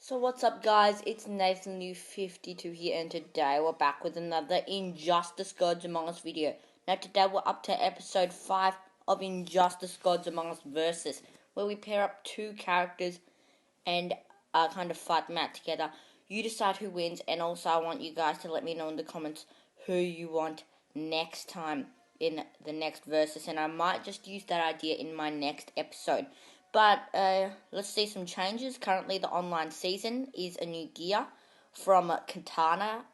So what's up guys, it's Nathan New 52 here and today we're back with another Injustice Gods Among Us video. Now today we're up to episode 5 of Injustice Gods Among Us Versus, where we pair up two characters and kind of fight them out together. You decide who wins, and also I want you guys to let me know in the comments who you want next time in the next Versus, and I might just use that idea in my next episode. But let's see some changes. Currently, the online season is a new gear from Katana.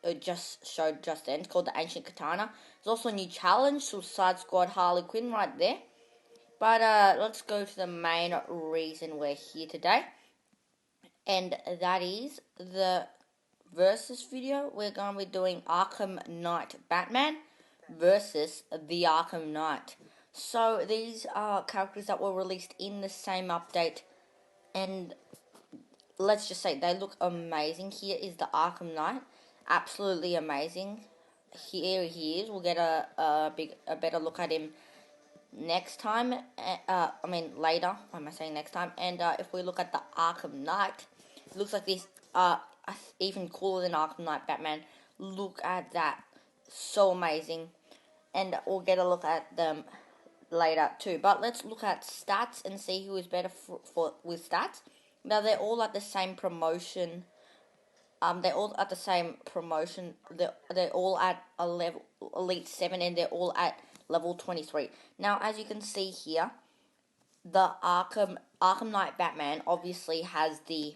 It just showed just then. It's called the Ancient Katana. There's also a new challenge, Suicide Squad Harley Quinn right there. But let's go to the main reason we're here today. And that is the versus video. We're going to be doing Arkham Knight Batman versus the Arkham Knight. So these are characters that were released in the same update, and let's just say they look amazing. Here is the Arkham Knight, absolutely amazing. Here he is. We'll get a better look at him next time. Later. Why am I saying next time? And if we look at the Arkham Knight, it looks like this. Even cooler than Arkham Knight Batman. Look at that, so amazing. And we'll get a look at them later too. But let's look at stats and see who is better for with stats. Now they're all at the same promotion. They're all at the same promotion. They're all at a level Elite 7, and they're all at level 23. Now, as you can see here, the Arkham Knight Batman obviously has the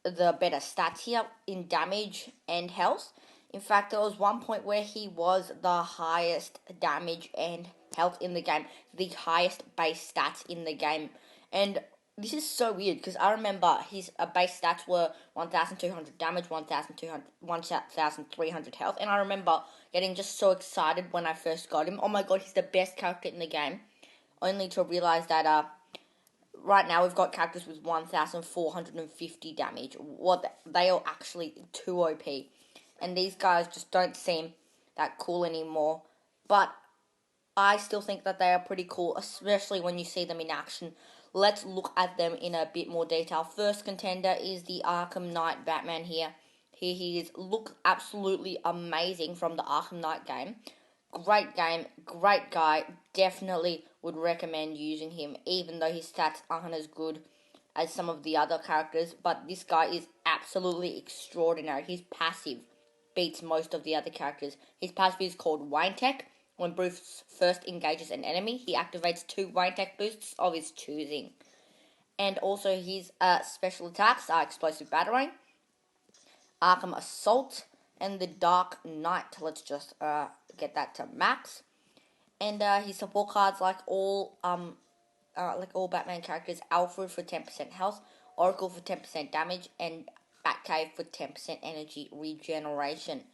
better stats here in damage and health. In fact, there was one point where he was the highest damage and health in the game, the highest base stats in the game. And this is so weird because I remember his base stats were 1,200 damage, 1,300 health, and I remember getting just so excited when I first got him. Oh my god, he's the best character in the game. Only to realize that right now we've got characters with 1,450 damage. They are actually too OP. And these guys just don't seem that cool anymore. But I still think that they are pretty cool, especially when you see them in action. Let's look at them in a bit more detail. First contender is the Arkham Knight Batman here. Here he is. Look absolutely amazing from the Arkham Knight game. Great game, great guy. Definitely would recommend using him, even though his stats aren't as good as some of the other characters. But this guy is absolutely extraordinary. His passive beats most of the other characters. His passive is called Wayne Tech. When Bruce first engages an enemy, he activates 2 Wayne Tech boosts of his choosing. And also his special attacks are Explosive Battering, Arkham Assault, and the Dark Knight. Let's just get that to max. And his support cards, like all Batman characters: Alfred for 10% health, Oracle for 10% damage, and Batcave for 10% energy regeneration.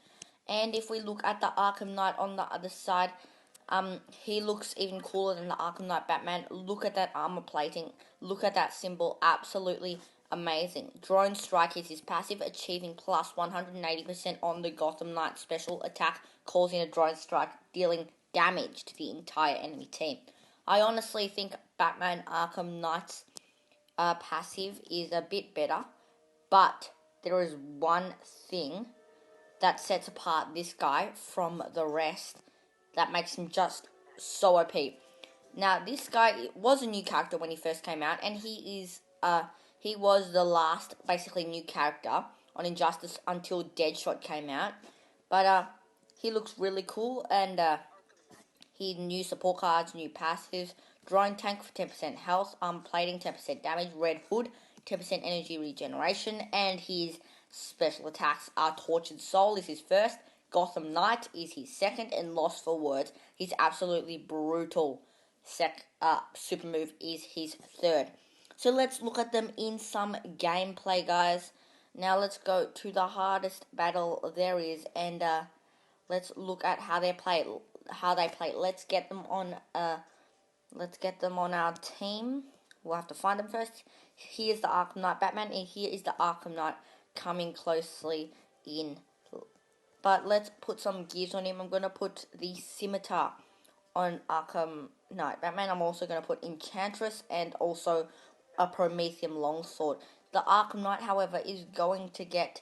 And if we look at the Arkham Knight on the other side, he looks even cooler than the Arkham Knight Batman. Look at that armor plating. Look at that symbol. Absolutely amazing. Drone Strike is his passive, achieving plus 180% on the Gotham Knight special attack, causing a drone strike, dealing damage to the entire enemy team. I honestly think Batman Arkham Knight's passive is a bit better, but there is one thing that sets apart this guy from the rest that makes him just so OP. Now, this guy was a new character when he first came out, and he was the last basically new character on Injustice until Deadshot came out. But he looks really cool, and he new support cards, new passives, Drone Tank for 10% health, plating 10% damage, Red Hood 10% energy regeneration, and his special attacks are Tortured Soul is his first, Gotham Knight is his second, and Lost for Words, his absolutely brutal super move, is his third. So let's look at them in some gameplay, guys. Now let's go to the hardest battle there is, and let's look at how they play. Let's get them on. Our team. We'll have to find them first. Here's the Arkham Knight Batman, and here is the Arkham Knight coming closely in. But let's put some gears on him. I'm going to put the Scimitar on Arkham Knight Batman. I'm also going to put Enchantress and also a Prometheum Longsword. The Arkham Knight, however, is going to get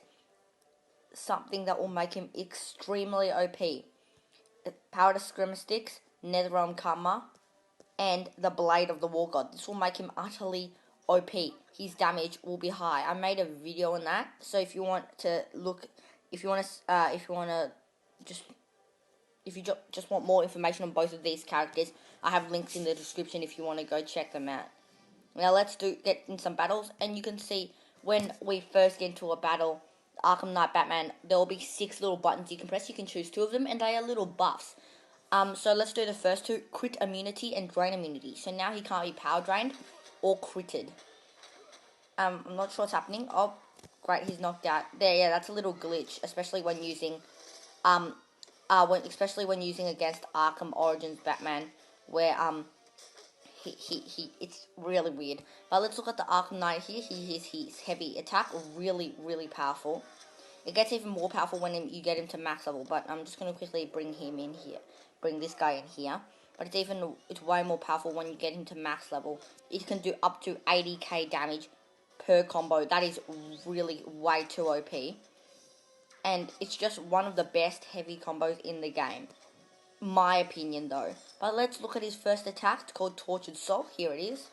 something that will make him extremely OP. Power to Scrimmer Sticks, Netherrealm Karma, and the Blade of the War God. This will make him utterly OP. His damage will be high. I made a video on that, so if you want to look, if you just want more information on both of these characters, I have links in the description if you want to go check them out. Now let's get in some battles, and you can see when we first get into a battle, Arkham Knight Batman, there will be 6 little buttons you can press. You can choose 2 of them, and they are little buffs. So let's do the first 2, crit immunity and drain immunity. So now he can't be power drained or critted. I'm not sure what's happening. Oh, great, he's knocked out. There, yeah, that's a little glitch, especially when using, especially when using against Arkham Origins Batman, where it's really weird. But let's look at the Arkham Knight here. His heavy attack, really, really powerful. It gets even more powerful when you get him to max level, but I'm just going to quickly bring him in here. Bring this guy in here. But it's way more powerful when you get him to max level. It can do up to 80k damage per combo. That is really way too OP. And it's just one of the best heavy combos in the game. My opinion, though. But let's look at his first attack. It's called Tortured Soul. Here it is.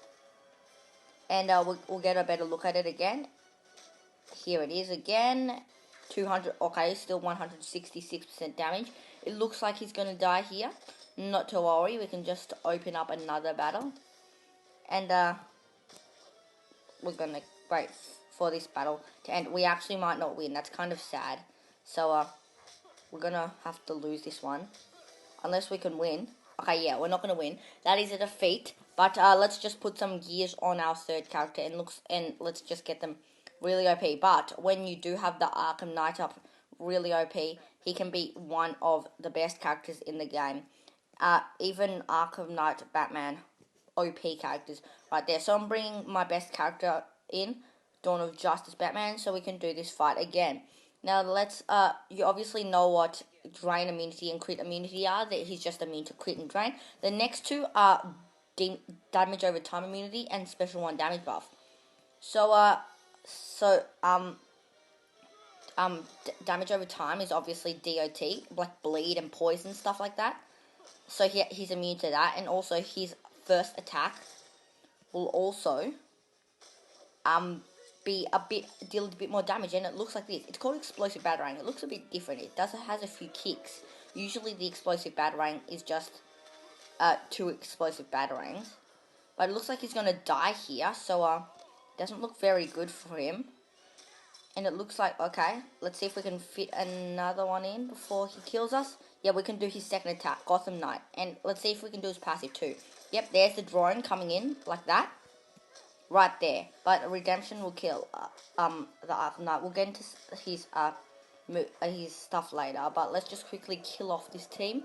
And we'll get a better look at it again. Here it is again. 200. Okay, still 166% damage. It looks like he's going to die here. Not to worry. We can just open up another battle. And we're going to wait for this battle to end. We actually might not win. That's kind of sad. So we're going to have to lose this one. Unless we can win. Okay, yeah, we're not going to win. That is a defeat. But let's just put some gears on our third character and let's just get them really OP. But when you do have the Arkham Knight up really OP, he can be one of the best characters in the game. Even Arkham Knight Batman, OP characters right there. So I'm bringing my best character in, Dawn of Justice Batman, so we can do this fight again. Now let's, you obviously know what drain immunity and crit immunity are, that he's just immune to crit and drain. The next 2 are damage over time immunity and special 1 damage buff. Damage over time is obviously DOT, like bleed and poison, stuff like that. So he's immune to that, and also his first attack will also deal a bit more damage, and it looks like this. It's called Explosive Batarang. It looks a bit different. It has a few kicks. Usually the Explosive Batarang is just 2 Explosive Batarangs, but it looks like he's gonna die here. So doesn't look very good for him. And it looks like, okay, let's see if we can fit another one in before he kills us. Yeah, we can do his second attack, Gotham Knight. And let's see if we can do his passive too. Yep, there's the drone coming in, like that. Right there. But Redemption will kill the Arkham Knight. We'll get into his stuff later. But let's just quickly kill off this team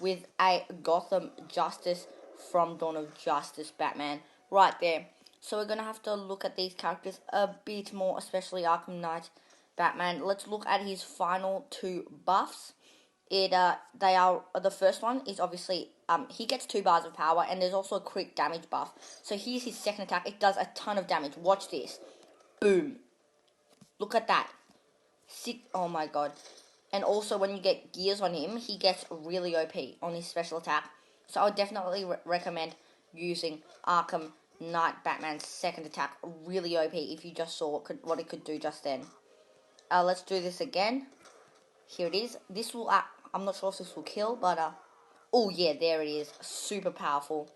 with a Gotham Justice from Dawn of Justice Batman. Right there. So we're going to have to look at these characters a bit more, especially Arkham Knight Batman. Let's look at his final 2 buffs. The first one is obviously, he gets 2 bars of power, and there's also a crit damage buff. So here's his second attack. It does a ton of damage. Watch this. Boom. Look at that. Oh my god. And also when you get gears on him, he gets really OP on his special attack. So I would definitely recommend using Arkham Knight Batman's second attack, really OP, if you just saw what it could do just then. Let's do this again. Here it is. This will, I'm not sure if this will kill, but, oh yeah, there it is. Super powerful.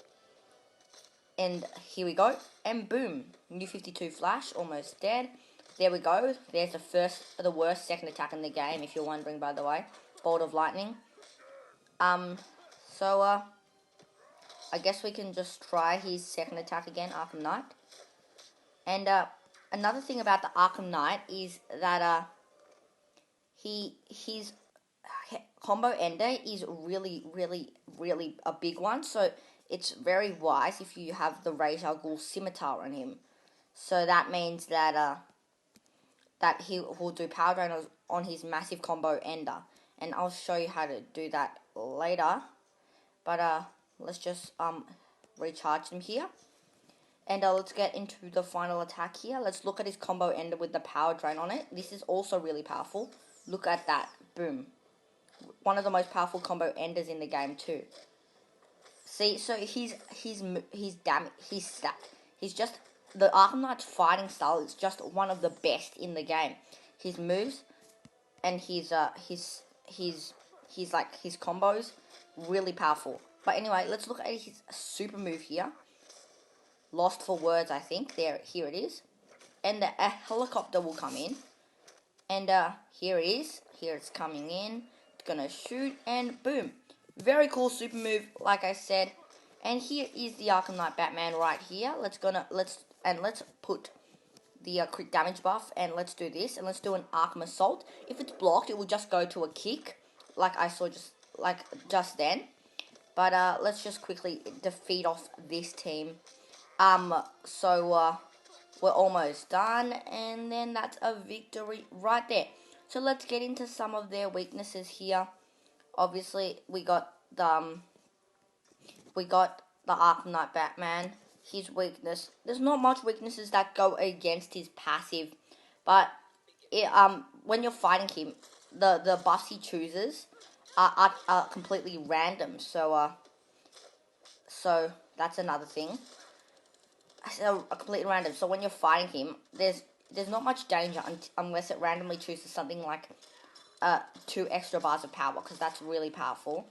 And here we go. And boom. New 52 Flash, almost dead. There we go. There's the worst second attack in the game, if you're wondering, by the way. Bolt of Lightning. I guess we can just try his second attack again, Arkham Knight. And another thing about the Arkham Knight is that his combo ender is really, really, really a big one. So it's very wise if you have the Ra's al Ghul Scimitar on him. So that means that he will do power drain on his massive combo ender. And I'll show you how to do that later. But let's just recharge them here. And let's get into the final attack here. Let's look at his combo ender with the power drain on it. This is also really powerful. Look at that. Boom. One of the most powerful combo enders in the game too. See, so he's just the Arkham Knight's fighting style is just one of the best in the game. His moves and his combos really powerful. But anyway, let's look at his super move here. Lost for words, I think. Here it is. And a helicopter will come in. And here it is. Here it's coming in. It's gonna shoot and boom. Very cool super move, like I said. And here is the Arkham Knight Batman right here. Let's put the crit damage buff, and let's do this, and let's do an Arkham Assault. If it's blocked, it will just go to a kick, like I saw just then. But let's just quickly defeat off this team. So we're almost done, and then that's a victory right there. So let's get into some of their weaknesses here. Obviously, we got the Arkham Knight Batman. His weakness, there's not much weaknesses that go against his passive, but when you're fighting him, the buffs he chooses are completely random. So that's another thing. So completely random. So when you're fighting him, there's not much danger unless it randomly chooses something like 2 extra bars of power, because that's really powerful.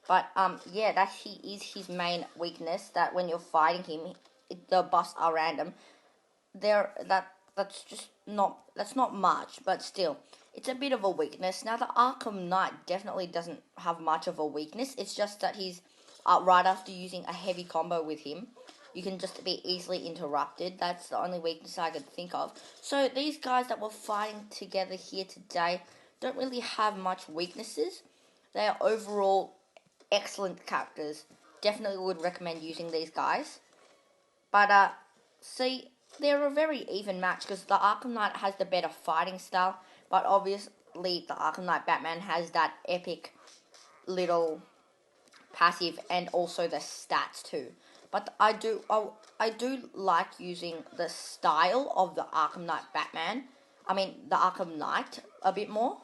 But yeah, that is his main weakness. That when you're fighting him, the buffs are random. That's not much, but still, it's a bit of a weakness. Now the Arkham Knight definitely doesn't have much of a weakness. It's just that he's right after using a heavy combo with him, you can just be easily interrupted. That's the only weakness I could think of. So these guys that we're fighting together here today don't really have much weaknesses. They are overall excellent characters. Definitely would recommend using these guys. But see, they're a very even match because the Arkham Knight has the better fighting style, but obviously the Arkham Knight Batman has that epic little passive and also the stats too. But I do like using the style of the Arkham Knight Batman. I mean the Arkham Knight a bit more.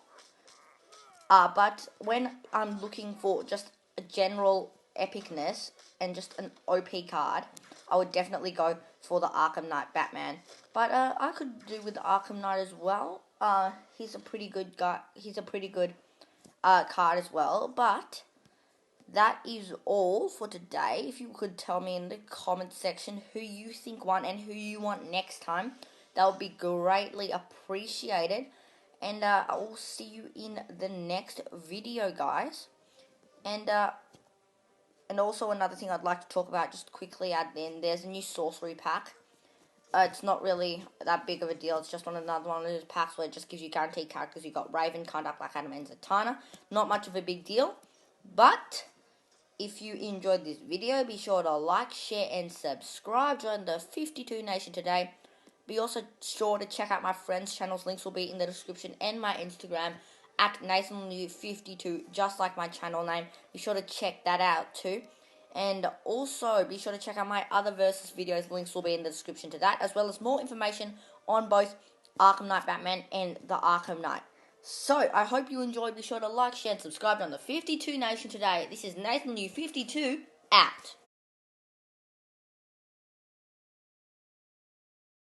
But when I'm looking for just a general epicness and just an OP card, I would definitely go for the Arkham Knight Batman. But I could do with the Arkham Knight as well. He's a pretty good guy. He's a pretty good card as well. But that is all for today. If you could tell me in the comment section who you think won and who you want next time, that would be greatly appreciated. And I will see you in the next video, guys. And also another thing I'd like to talk about, just quickly add in, there's a new sorcery pack. It's not really that big of a deal. It's just another one of those packs where it just gives you guaranteed characters. You got Raven, Conduct, Black Adam, and Zatanna. Not much of a big deal. But if you enjoyed this video, be sure to like, share, and subscribe. Join the 52 Nation today. Be also sure to check out my friends' channels. Links will be in the description, and my Instagram at NathanLew52, just like my channel name. Be sure to check that out too. And also be sure to check out my other Versus videos. Links will be in the description to that, as well as more information on both Arkham Knight Batman and the Arkham Knight. So, I hope you enjoyed. Be sure to like, share, and subscribe on the 52 Nation today. This is NathanLew52, out.